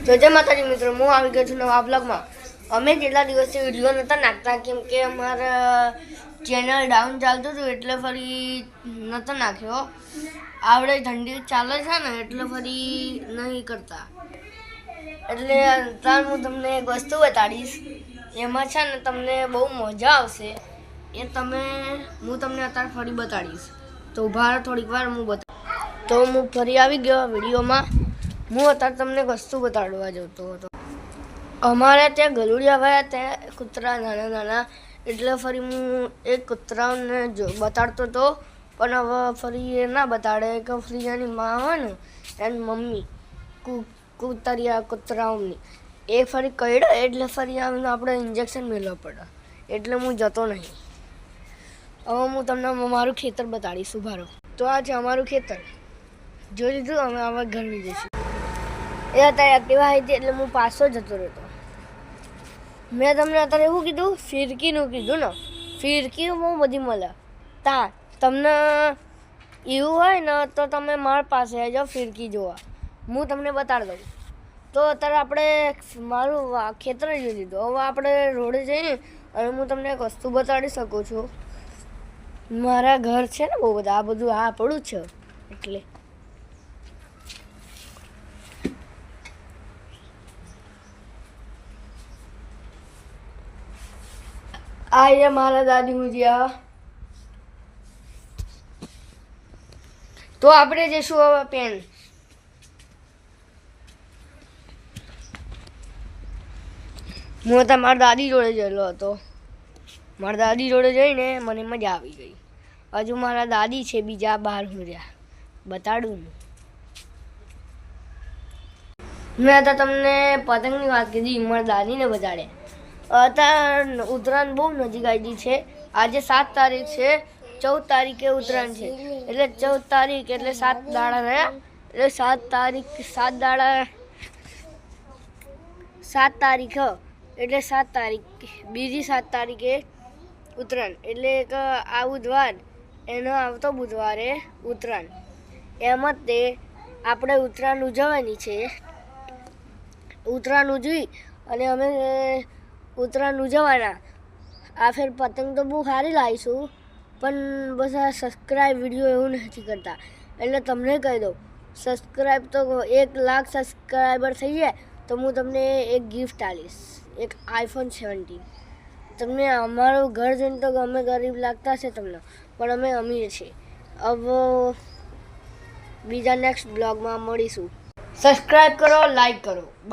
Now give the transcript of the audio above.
તો જય માતાજી મિત્રો, હું આવી ગયો છું નવા બ્લોગમાં. અમે કેટલા દિવસથી વિડીયો નહોતા નાખતા કેમ કે અમારા ચેનલ ડાઉન ચાલતું હતું એટલે ફરી નહોતો નાખ્યો. આવડે ઠંડી ચાલે છે ને એટલે ફરી નહીં કરતા. એટલે અત્યારે હું તમને એક વસ્તુ બતાડીશ, એમાં છે ને તમને બહુ મજા આવશે. એ હું તમને અત્યારે ફરી બતાડીશ. તો ઊભા રહો થોડીક વાર, હું તો હું ફરી આવી ગયો વિડીયોમાં. હું અત્યારે તમને વસ્તુ બતાડવા જતો હતો. અમારે ત્યાં ગલુડિયા આવ્યા ત્યાં કૂતરા નાના નાના, એટલે ફરી હું એક કૂતરાઓને બતાડતો હતો. પણ હવે ફરી એ ના બતાડે કે ફરી એની મા હોય ને એની મમ્મી કૂતરાઓની એ ફરી કઈડે એટલે ફરી આવીને આપણે ઇન્જેક્શન મેળવવા પડે, એટલે હું જતો નહીં. હવે હું તમને મારું ખેતર બતાડીશ, ઉભા રહો. તો આ છે અમારું ખેતર, જોઈ લીધું. અમે આવા ઘર જઈશું. એ અત્યારે એક્ટિવા આવી હતી એટલે હું પાછો જતો રહેતો. મેં તમને અત્યારે એવું કીધું, ફિરકીનું કીધું ને, ફિરકી બહુ બધી મળે. તમને એવું હોય ને તો તમે મારા પાસે આવી જાઓ ફિરકી જોવા, હું તમને બતાડી દઉં. તો અત્યારે આપણે મારું ખેતર જોઈ લીધું. હવે આપણે રોડે જઈને અને હું તમને એક વસ્તુ બતાડી શકું છું. મારા ઘર છે ને બહુ બધા, આ બધું આ પડું છે એટલે. આ એ મારા દાદી ભુજિયા. તો આપણે જઈશું હવે પેન. હું તો મારા દાદી જોડે ગયેલો હતો. મારા દાદી જોડે જઈને મને મજા આવી ગઈ. હજુ મારા દાદી છે બીજા બહાર રહ્યા, બતાડું. મેં તો તમને પતંગની વાત કીધી, મારા દાદીને બતાડે. અત્યારે ઉત્તરાયણ બહુ નજીક આવી છે. આજે 7 તારીખ છે, 14 તારીખે ઉત્તરાયણ છે. એટલે 14 તારીખ એટલે 7 દાડા રહ્યા. એટલે 7 તારીખ 7 દાડા 7 તારીખ એટલે 7 તારીખ બીજી 7 તારીખે ઉત્તરાયણ. એટલે કે આ બુધવાર એનો આવતો બુધવારે ઉત્તરાયણ. એમ જ તે આપણે ઉત્તરાયણ ઉજવવાની છે. ઉત્તરાયણ ઉજવી અને અમે ઉત્તરાયણ ઉજવવાના. આ ફેર પતંગ તો બહુ સારી લાવીશું, પણ બસ આ સબસ્ક્રાઈબ વિડીયો એવું નથી કરતા. એટલે તમને કહી દઉં, સબસ્ક્રાઈબ તો 1 લાખ સબસ્ક્રાઈબર થઈ જાય તો હું તમને એક ગિફ્ટ આપીશ, એક iPhone 17. તમને અમારું ઘર જોઈને તો અમે ગરીબ લાગતા છે તમને, પણ અમે અમીર છીએ. હવે બીજા નેક્સ્ટ બ્લોગમાં મળીશું. સબસ્ક્રાઈબ કરો, લાઈક કરો. બાય.